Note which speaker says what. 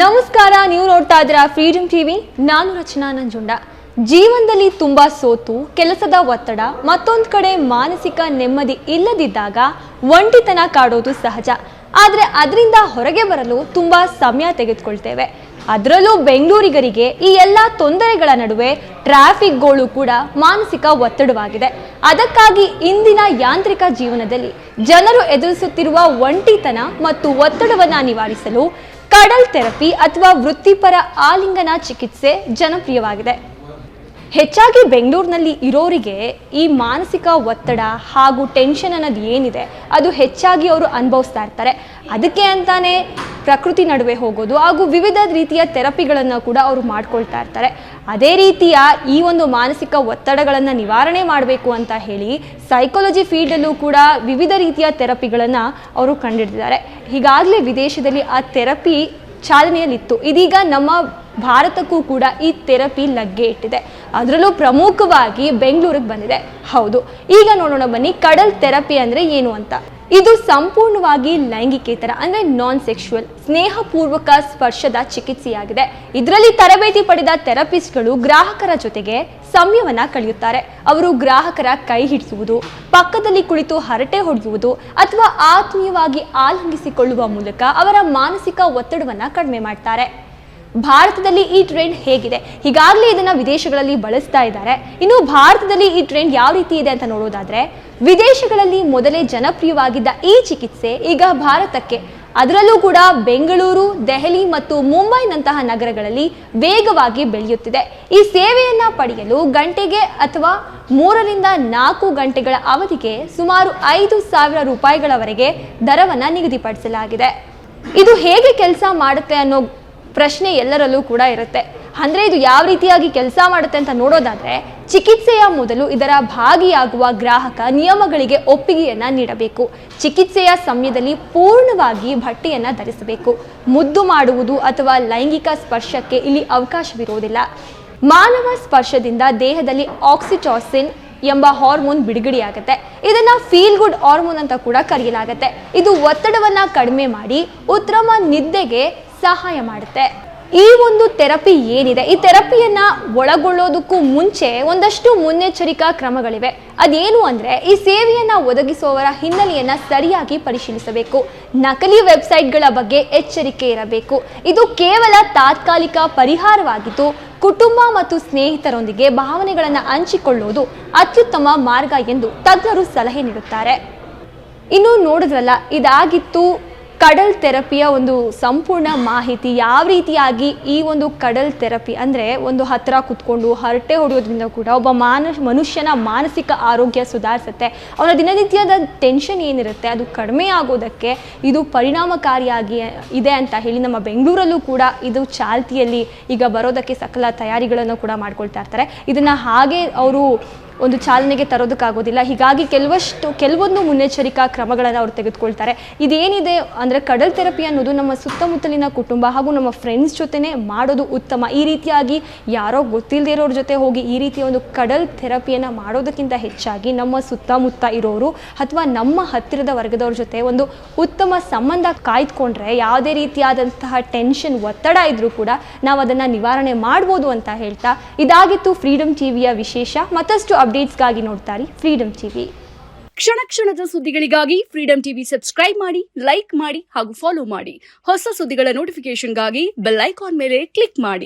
Speaker 1: ನಮಸ್ಕಾರ, ನೀವು ನೋಡ್ತಾ ಇದ್ದೀರಾ ಫ್ರೀಡಮ್ ಟಿವಿ. ನಾನು ರಚನಾ ನಂಜುಂಡ. ಜೀವನದಲ್ಲಿ ತುಂಬಾ ಸೋತು ಕೆಲಸದ ಒತ್ತಡ, ಮತ್ತೊಂದು ಕಡೆ ಮಾನಸಿಕ ನೆಮ್ಮದಿ ಇಲ್ಲದಿದ್ದಾಗ ಒಂಟಿತನ ಕಾಡೋದು ಸಹಜ. ಆದರೆ ಅದರಿಂದ ಹೊರಗೆ ಬರಲು ತುಂಬಾ ಸಮಯ ತೆಗೆದುಕೊಳ್ತೇವೆ. ಅದರಲ್ಲೂ ಬೆಂಗಳೂರಿಗರಿಗೆ ಈ ಎಲ್ಲ ತೊಂದರೆಗಳ ನಡುವೆ ಟ್ರಾಫಿಕ್ಗಳು ಕೂಡ ಮಾನಸಿಕ ಒತ್ತಡವಾಗಿದೆ. ಅದಕ್ಕಾಗಿ ಇಂದಿನ ಯಾಂತ್ರಿಕ ಜೀವನದಲ್ಲಿ ಜನರು ಎದುರಿಸುತ್ತಿರುವ ಒಂಟಿತನ ಮತ್ತು ಒತ್ತಡವನ್ನು ನಿವಾರಿಸಲು ಕಡಲ್ ಥೆರಪಿ ಅಥವಾ ವೃತ್ತಿಪರ ಆಲಿಂಗನ ಚಿಕಿತ್ಸೆ ಜನಪ್ರಿಯವಾಗಿದೆ. ಹೆಚ್ಚಾಗಿ ಬೆಂಗಳೂರಿನಲ್ಲಿ ಇರೋರಿಗೆ ಈ ಮಾನಸಿಕ ಒತ್ತಡ ಹಾಗೂ ಟೆನ್ಷನ್ ಅನ್ನೋದು ಏನಿದೆ ಅದು ಹೆಚ್ಚಾಗಿ ಅವರು ಅನುಭವಿಸ್ತಾ ಇರ್ತಾರೆ. ಅದಕ್ಕೆ ಅಂತಾನೆ ಪ್ರಕೃತಿ ನಡುವೆ ಹೋಗೋದು ಹಾಗೂ ವಿವಿಧ ರೀತಿಯ ಥೆರಪಿಗಳನ್ನು ಕೂಡ ಅವರು ಮಾಡ್ಕೊಳ್ತಾ ಇರ್ತಾರೆ. ಅದೇ ರೀತಿಯ ಈ ಒಂದು ಮಾನಸಿಕ ಒತ್ತಡಗಳನ್ನು ನಿವಾರಣೆ ಮಾಡಬೇಕು ಅಂತ ಹೇಳಿ ಸೈಕಾಲಜಿ ಫೀಲ್ಡಲ್ಲೂ ಕೂಡ ವಿವಿಧ ರೀತಿಯ ಥೆರಪಿಗಳನ್ನು ಅವರು ಕಂಡುಹಿಡಿದಿದ್ದಾರೆ. ಹೀಗಾಗಲೇ ವಿದೇಶದಲ್ಲಿ ಆ ಥೆರಪಿ ಚಾಲನೆಯಲ್ಲಿತ್ತು. ಇದೀಗ ನಮ್ಮ ಭಾರತಕ್ಕೂ ಕೂಡ ಈ ಥೆರಪಿ ಲಗ್ಗೆ ಇಟ್ಟಿದೆ. ಅದರಲ್ಲೂ ಪ್ರಮುಖವಾಗಿ ಬೆಂಗಳೂರಿಗೆ ಬಂದಿದೆ. ಹೌದು, ಈಗ ನೋಡೋಣ ಬನ್ನಿ ಕಡಲ್ ಥೆರಪಿ ಅಂದರೆ ಏನು ಅಂತ. ಇದು ಸಂಪೂರ್ಣವಾಗಿ ಲೈಂಗಿಕೇತರ ಅಂದರೆ ನಾನ್ ಸೆಕ್ಷುವಲ್ ಸ್ನೇಹಪೂರ್ವಕ ಸ್ಪರ್ಶದ ಚಿಕಿತ್ಸೆಯಾಗಿದೆ. ಇದರಲ್ಲಿ ತರಬೇತಿ ಪಡೆದ ಥೆರಪಿಸ್ಟ್ಗಳು ಗ್ರಾಹಕರ ಜೊತೆಗೆ ಸಮಯವನ್ನ ಕಳೆಯುತ್ತಾರೆ. ಅವರು ಗ್ರಾಹಕರ ಕೈ ಹಿಡಿಸುವುದು, ಪಕ್ಕದಲ್ಲಿ ಕುಳಿತು ಹರಟೆ ಹೊಡೆಯುವುದು ಅಥವಾ ಆತ್ಮೀಯವಾಗಿ ಆಲಿಂಗಿಸಿಕೊಳ್ಳುವ ಮೂಲಕ ಅವರ ಮಾನಸಿಕ ಒತ್ತಡವನ್ನ ಕಡಿಮೆ ಮಾಡ್ತಾರೆ. ಭಾರತದಲ್ಲಿ ಈ ಟ್ರೆಂಡ್ ಹೇಗಿದೆ? ಈಗಾಗಲೇ ಇದನ್ನ ವಿದೇಶಗಳಲ್ಲಿ ಬಳಸ್ತಾ ಇದ್ದಾರೆ. ಇನ್ನು ಭಾರತದಲ್ಲಿ ಈ ಟ್ರೆಂಡ್ ಯಾವ ರೀತಿ ಇದೆ ಅಂತ ನೋಡೋದಾದ್ರೆ, ವಿದೇಶಗಳಲ್ಲಿ ಮೊದಲೇ ಜನಪ್ರಿಯವಾಗಿದ್ದ ಈ ಚಿಕಿತ್ಸೆ ಈಗ ಭಾರತಕ್ಕೆ, ಅದರಲ್ಲೂ ಕೂಡ ಬೆಂಗಳೂರು, ದೆಹಲಿ ಮತ್ತು ಮುಂಬೈನಂತಹ ನಗರಗಳಲ್ಲಿ ವೇಗವಾಗಿ ಬೆಳೆಯುತ್ತಿದೆ. ಈ ಸೇವೆಯನ್ನ ಪಡೆಯಲು ಗಂಟೆಗೆ ಅಥವಾ 3-4 ಗಂಟೆಗಳ ಅವಧಿಗೆ ಸುಮಾರು 5,000 ರೂಪಾಯಿಗಳವರೆಗೆ ದರವನ್ನ ನಿಗದಿಪಡಿಸಲಾಗಿದೆ. ಇದು ಹೇಗೆ ಕೆಲಸ ಮಾಡುತ್ತೆ ಅನ್ನೋ ಪ್ರಶ್ನೆ ಎಲ್ಲರಲ್ಲೂ ಕೂಡ ಇರುತ್ತೆ. ಅಂದರೆ ಇದು ಯಾವ ರೀತಿಯಾಗಿ ಕೆಲಸ ಮಾಡುತ್ತೆ ಅಂತ ನೋಡೋದಾದ್ರೆ, ಚಿಕಿತ್ಸೆಯ ಮೊದಲು ಇದರ ಭಾಗಿಯಾಗುವ ಗ್ರಾಹಕ ನಿಯಮಗಳಿಗೆ ಒಪ್ಪಿಗೆಯನ್ನ ನೀಡಬೇಕು. ಚಿಕಿತ್ಸೆಯ ಸಮಯದಲ್ಲಿ ಪೂರ್ಣವಾಗಿ ಬಟ್ಟೆಯನ್ನ ಧರಿಸಬೇಕು. ಮುದ್ದು ಮಾಡುವುದು ಅಥವಾ ಲೈಂಗಿಕ ಸ್ಪರ್ಶಕ್ಕೆ ಇಲ್ಲಿ ಅವಕಾಶವಿರುವುದಿಲ್ಲ. ಮಾನವ ಸ್ಪರ್ಶದಿಂದ ದೇಹದಲ್ಲಿ ಆಕ್ಸಿಟಾಸಿನ್ ಎಂಬ ಹಾರ್ಮೋನ್ ಬಿಡುಗಡೆಯಾಗುತ್ತೆ. ಇದನ್ನ ಫೀಲ್ ಗುಡ್ ಹಾರ್ಮೋನ್ ಅಂತ ಕೂಡ ಕರೆಯಲಾಗುತ್ತೆ. ಇದು ಒತ್ತಡವನ್ನ ಕಡಿಮೆ ಮಾಡಿ ಉತ್ತಮ ನಿದ್ದೆಗೆ ಸಹಾಯ ಮಾಡುತ್ತೆ. ಈ ಒಂದು ಥೆರಪಿ ಏನಿದೆ, ಈ ಥೆರಪಿಯನ್ನ ಒಳಗೊಳ್ಳೋದಕ್ಕೂ ಮುಂಚೆ ಒಂದಷ್ಟು ಮುನ್ನೆಚ್ಚರಿಕಾ ಕ್ರಮಗಳಿವೆ. ಅದೇನು ಅಂದ್ರೆ, ಈ ಸೇವೆಯನ್ನ ಒದಗಿಸುವವರ ಹಿನ್ನೆಲೆಯನ್ನ ಸರಿಯಾಗಿ ಪರಿಶೀಲಿಸಬೇಕು. ನಕಲಿ ವೆಬ್ಸೈಟ್ಗಳ ಬಗ್ಗೆ ಎಚ್ಚರಿಕೆ ಇರಬೇಕು. ಇದು ಕೇವಲ ತಾತ್ಕಾಲಿಕ ಪರಿಹಾರವಾಗಿದ್ದು, ಕುಟುಂಬ ಮತ್ತು ಸ್ನೇಹಿತರೊಂದಿಗೆ ಭಾವನೆಗಳನ್ನು ಹಂಚಿಕೊಳ್ಳುವುದು ಅತ್ಯುತ್ತಮ ಮಾರ್ಗ ಎಂದು ತಜ್ಞರು ಸಲಹೆ ನೀಡುತ್ತಾರೆ. ಇನ್ನು ನೋಡಿದ್ರಲ್ಲ, ಇದಾಗಿತ್ತು ಕಡಲ್ ಥೆರಪಿಯ ಒಂದು ಸಂಪೂರ್ಣ ಮಾಹಿತಿ. ಯಾವ ರೀತಿಯಾಗಿ ಈ ಒಂದು ಕಡಲ್ ಥೆರಪಿ ಅಂದರೆ ಒಂದು ಹತ್ತಿರ ಕುತ್ಕೊಂಡು ಹರಟೆ ಹೊಡೆಯೋದ್ರಿಂದ ಕೂಡ ಒಬ್ಬ ಮನುಷ್ಯನ ಮಾನಸಿಕ ಆರೋಗ್ಯ ಸುಧಾರಿಸುತ್ತೆ. ಅವನ ದಿನನಿತ್ಯದ ಟೆನ್ಷನ್ ಏನಿರುತ್ತೆ ಅದು ಕಡಿಮೆ ಆಗೋದಕ್ಕೆ ಇದು ಪರಿಣಾಮಕಾರಿಯಾಗಿ ಇದೆ ಅಂತ ಹೇಳಿ ನಮ್ಮ ಬೆಂಗಳೂರಲ್ಲೂ ಕೂಡ ಇದು ಚಾಲ್ತಿಯಲ್ಲಿ ಈಗ ಬರೋದಕ್ಕೆ ಸಕಲ ತಯಾರಿಗಳನ್ನು ಕೂಡ ಮಾಡ್ಕೊಳ್ತಾ ಇರ್ತಾರೆ. ಇದನ್ನು ಹಾಗೆ ಅವರು ಒಂದು ಚಾಲನೆಗೆ ತರೋದಕ್ಕಾಗೋದಿಲ್ಲ. ಹೀಗಾಗಿ ಕೆಲವೊಂದು ಮುನ್ನೆಚ್ಚರಿಕಾ ಕ್ರಮಗಳನ್ನು ಅವರು ತೆಗೆದುಕೊಳ್ತಾರೆ. ಇದೇನಿದೆ ಅಂದರೆ ಕಡಲ್ ಥೆರಪಿ ಅನ್ನೋದು ನಮ್ಮ ಸುತ್ತಮುತ್ತಲಿನ ಕುಟುಂಬ ಹಾಗೂ ನಮ್ಮ ಫ್ರೆಂಡ್ಸ್ ಜೊತೆನೇ ಮಾಡೋದು ಉತ್ತಮ. ಈ ರೀತಿಯಾಗಿ ಯಾರೋ ಗೊತ್ತಿಲ್ಲದೆ ಇರೋರ ಜೊತೆ ಹೋಗಿ ಈ ರೀತಿಯ ಒಂದು ಕಡಲ್ ಥೆರಪಿಯನ್ನು ಮಾಡೋದಕ್ಕಿಂತ ಹೆಚ್ಚಾಗಿ ನಮ್ಮ ಸುತ್ತಮುತ್ತ ಇರೋರು ಅಥವಾ ನಮ್ಮ ಹತ್ತಿರದ ವರ್ಗದವ್ರ ಜೊತೆ ಒಂದು ಉತ್ತಮ ಸಂಬಂಧ ಕಾಯ್ದುಕೊಂಡ್ರೆ ಯಾವುದೇ ರೀತಿಯಾದಂತಹ ಟೆನ್ಷನ್, ಒತ್ತಡ ಇದ್ರೂ ಕೂಡ ನಾವು ಅದನ್ನು ನಿವಾರಣೆ ಮಾಡ್ಬೋದು ಅಂತ ಹೇಳ್ತಾ, ಇದಾಗಿತ್ತು ಫ್ರೀಡಮ್ ಟಿವಿಯ ವಿಶೇಷ. ಮತ್ತಷ್ಟು ಅಪ್ಡೇಟ್ಸ್ಗಾಗಿ ನೋಡ್ತಾರೆ ಫ್ರೀಡಮ್ ಟಿವಿ.
Speaker 2: ಕ್ಷಣ ಕ್ಷಣದ ಸುದ್ದಿಗಳಿಗಾಗಿ ಫ್ರೀಡಮ್ ಟಿವಿ ಸಬ್ಸ್ಕ್ರೈಬ್ ಮಾಡಿ, ಲೈಕ್ ಮಾಡಿ ಹಾಗೂ ಫಾಲೋ ಮಾಡಿ. ಹೊಸ ಸುದ್ದಿಗಳ ನೋಟಿಫಿಕೇಶನ್ಗಾಗಿ ಬೆಲ್ ಐಕಾನ್ ಮೇಲೆ ಕ್ಲಿಕ್ ಮಾಡಿ.